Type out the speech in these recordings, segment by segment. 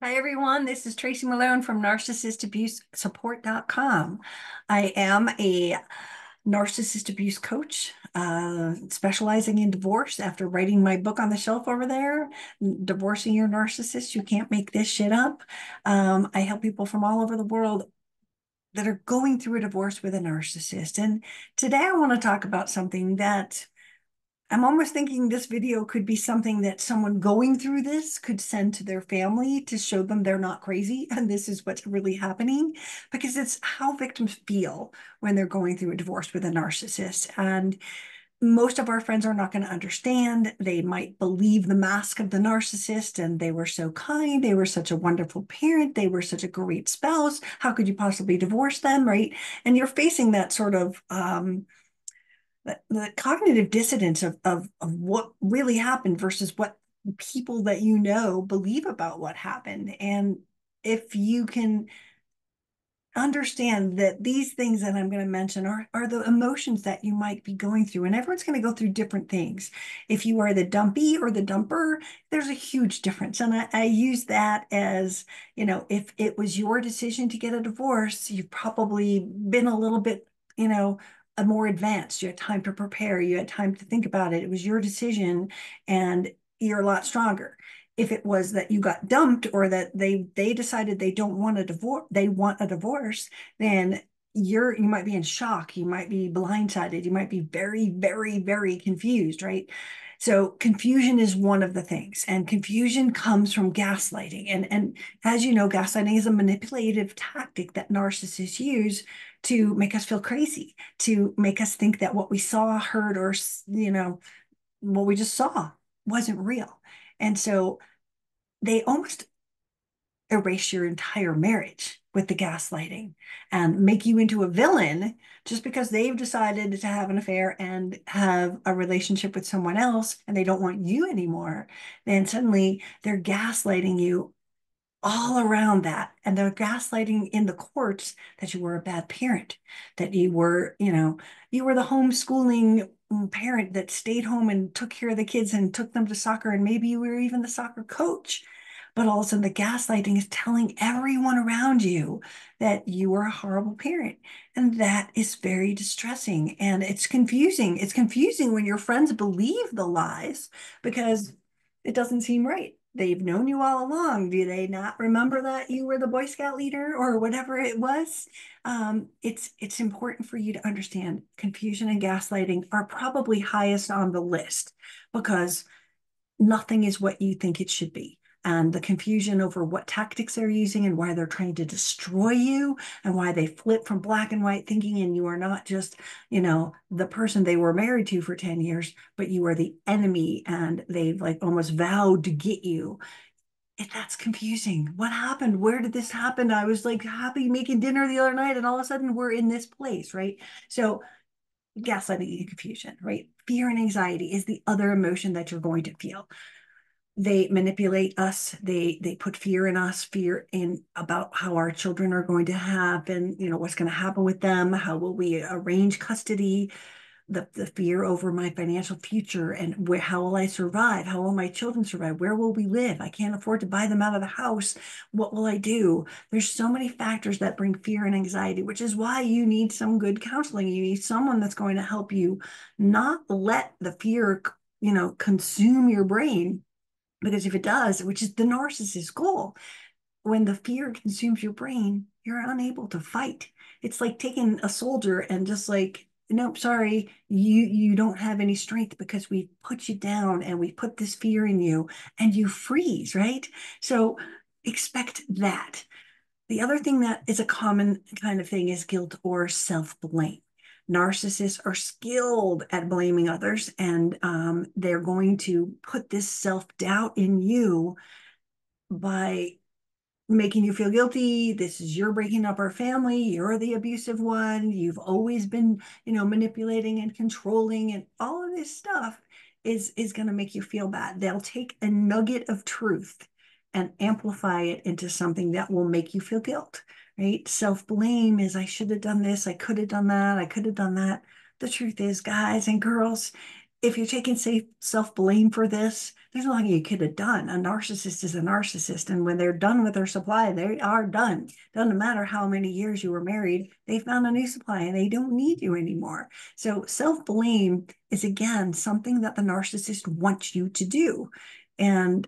Hi, everyone. This is Tracy Malone from narcissistabusesupport.com. I am a narcissist abuse coach, specializing in divorce after writing my book on the shelf over there, Divorcing Your Narcissist. You Can't Make This Shit Up. I help people from all over the world that are going through a divorce with a narcissist. And today I want to talk about something that I'm almost thinking this video could be something that someone going through this could send to their family to show them they're not crazy and this is what's really happening, because it's how victims feel when they're going through a divorce with a narcissist. And most of our friends are not going to understand. They might believe the mask of the narcissist and they were so kind, they were such a wonderful parent, they were such a great spouse. How could you possibly divorce them, right? And you're facing that sort of the cognitive dissonance of what really happened versus what people that you know believe about what happened. And if you can understand that these things that I'm going to mention are the emotions that you might be going through, and everyone's going to go through different things. If you are the dumpy or the dumper, there's a huge difference. And I use that as, if it was your decision to get a divorce, you've probably been a little bit, a more advanced. You had time to prepare, you had time to think about it. It was your decision and you're a lot stronger. If it was that you got dumped or that they decided they don't want a divorce, they want a divorce, then you might be in shock, you might be blindsided, you might be very, very, very confused, right? So confusion is one of the things, and confusion comes from gaslighting. And as you know, gaslighting is a manipulative tactic that narcissists use to make us feel crazy, to make us think that what we saw, heard, or what we just saw wasn't real. And so they almost erase your entire marriage with the gaslighting and make you into a villain just because they've decided to have an affair and have a relationship with someone else and they don't want you anymore. Then suddenly they're gaslighting you all around that. And they're gaslighting in the courts that you were a bad parent, that you were the homeschooling parent that stayed home and took care of the kids and took them to soccer. And maybe you were even the soccer coach. But all of a sudden, the gaslighting is telling everyone around you that you are a horrible parent. And that is very distressing. And it's confusing. It's confusing when your friends believe the lies because it doesn't seem right. They've known you all along. Do they not remember that you were the Boy Scout leader or whatever it was? It's important for you to understand confusion and gaslighting are probably highest on the list because nothing is what you think it should be. And the confusion over what tactics they're using and why they're trying to destroy you and why they flip from black and white thinking and you are not just, the person they were married to for 10 years, but you are the enemy and they've like almost vowed to get you. That's confusing. What happened? Where did this happen? I was like happy making dinner the other night and all of a sudden we're in this place, right? So gaslighting and confusion, right? Fear and anxiety is the other emotion that you're going to feel. They manipulate us. They put fear in us, fear in about how our children are going to happen, what's going to happen with them, how will we arrange custody, the fear over my financial future and how will I survive? How will my children survive? Where will we live? I can't afford to buy them out of the house. What will I do? There's so many factors that bring fear and anxiety, which is why you need some good counseling. You need someone that's going to help you not let the fear, consume your brain. Because if it does, which is the narcissist's goal, when the fear consumes your brain, you're unable to fight. It's like taking a soldier and just like, nope, sorry, you don't have any strength because we put you down and we put this fear in you and you freeze, right? So expect that. The other thing that is a common kind of thing is guilt or self-blame. Narcissists are skilled at blaming others, and they're going to put this self-doubt in you by making you feel guilty. This is you're breaking up our family. You're the abusive one. You've always been, manipulating and controlling, and all of this stuff is going to make you feel bad. They'll take a nugget of truth and amplify it into something that will make you feel guilt, right? Self-blame is I should have done this, I could have done that, I could have done that. The truth is, guys and girls, if you're taking self-blame for this, there's nothing you could have done. A narcissist is a narcissist. And when they're done with their supply, they are done. Doesn't matter how many years you were married, they found a new supply and they don't need you anymore. So self-blame is, again, something that the narcissist wants you to do. And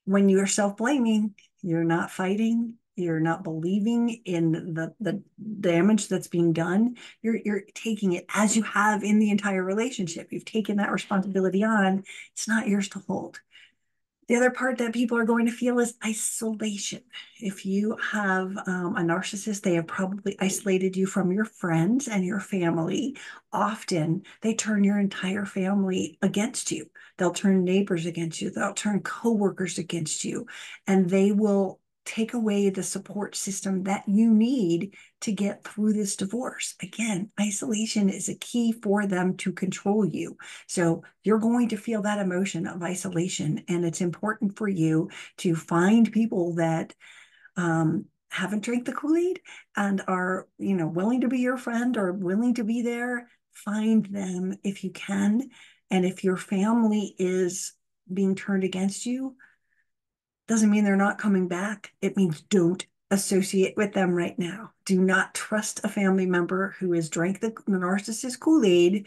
when you're self-blaming, you're not fighting, you're not believing in the damage that's being done. You're taking it, as you have in the entire relationship. You've taken that responsibility on. It's not yours to hold. The other part that people are going to feel is isolation. If you have a narcissist, they have probably isolated you from your friends and your family. Often they turn your entire family against you. They'll turn neighbors against you. They'll turn coworkers against you. And they will take away the support system that you need to get through this divorce. Again, isolation is a key for them to control you. So you're going to feel that emotion of isolation, and it's important for you to find people that haven't drank the Kool-Aid and are, willing to be your friend or willing to be there. Find them if you can. And if your family is being turned against you, doesn't mean they're not coming back. It means don't associate with them right now. Do not trust a family member who has drank the narcissist Kool-Aid,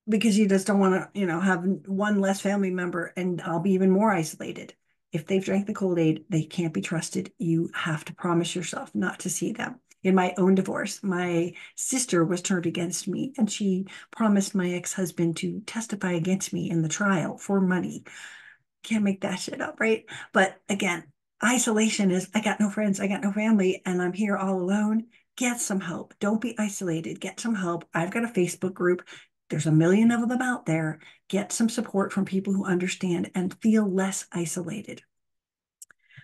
because you just don't want to, have one less family member and I'll be even more isolated. If they've drank the Kool-Aid, they can't be trusted. You have to promise yourself not to see them. In my own divorce, my sister was turned against me and she promised my ex-husband to testify against me in the trial for money. Can't make that shit up, right? But again, isolation is, I got no friends, I got no family, and I'm here all alone. Get some help. Don't be isolated. Get some help. I've got a Facebook group. There's a million of them out there. Get some support from people who understand and feel less isolated.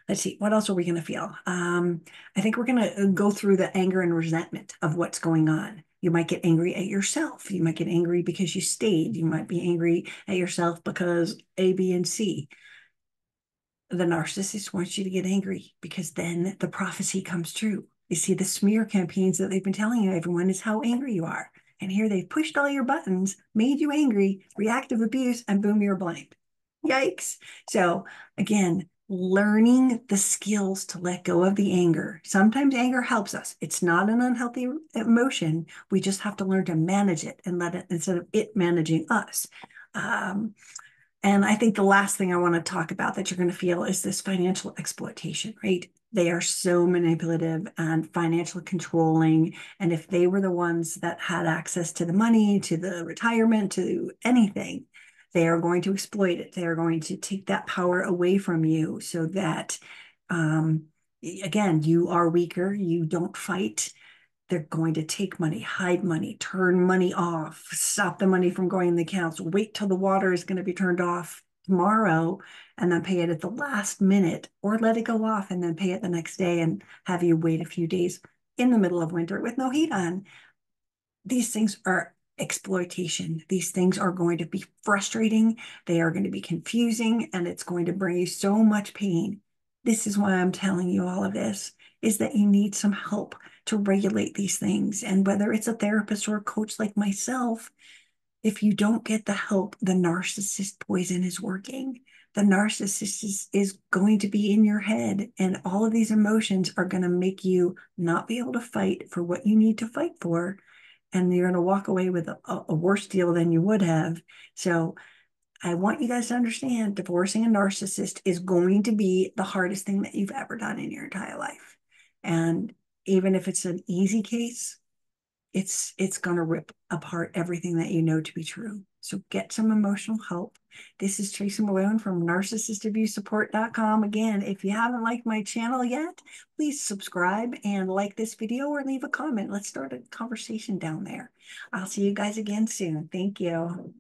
Let's see, what else are we going to feel? I think we're going to go through the anger and resentment of what's going on. You might get angry at yourself. You might get angry because you stayed. You might be angry at yourself because A, B, and C. The narcissist wants you to get angry because then the prophecy comes true. You see, the smear campaigns that they've been telling you, everyone, is how angry you are. And here they've pushed all your buttons, made you angry, reactive abuse, and boom, you're blamed. Yikes. So again, learning the skills to let go of the anger. Sometimes anger helps us. It's not an unhealthy emotion. We just have to learn to manage it and let it, instead of it managing us. And I think the last thing I want to talk about that you're going to feel is this financial exploitation, right? They are so manipulative and financially controlling. And if they were the ones that had access to the money, to the retirement, to anything, they are going to exploit it. They are going to take that power away from you so that, again, you are weaker, you don't fight. They're going to take money, hide money, turn money off, stop the money from going in the accounts, wait till the water is going to be turned off tomorrow, and then pay it at the last minute, or let it go off and then pay it the next day and have you wait a few days in the middle of winter with no heat on. These things are exploitation. These things are going to be frustrating. They are going to be confusing, and it's going to bring you so much pain. This is why I'm telling you all of this, is that you need some help to regulate these things. And whether it's a therapist or a coach like myself, if you don't get the help, the narcissist poison is working. The narcissist is going to be in your head, and all of these emotions are going to make you not be able to fight for what you need to fight for. And you're going to walk away with a worse deal than you would have. So I want you guys to understand, divorcing a narcissist is going to be the hardest thing that you've ever done in your entire life. And even if it's an easy case, it's going to rip apart everything that you know to be true. So get some emotional help. This is Tracy Malone from narcissistabusesupport.com. Again, if you haven't liked my channel yet, please subscribe and like this video or leave a comment. Let's start a conversation down there. I'll see you guys again soon. Thank you.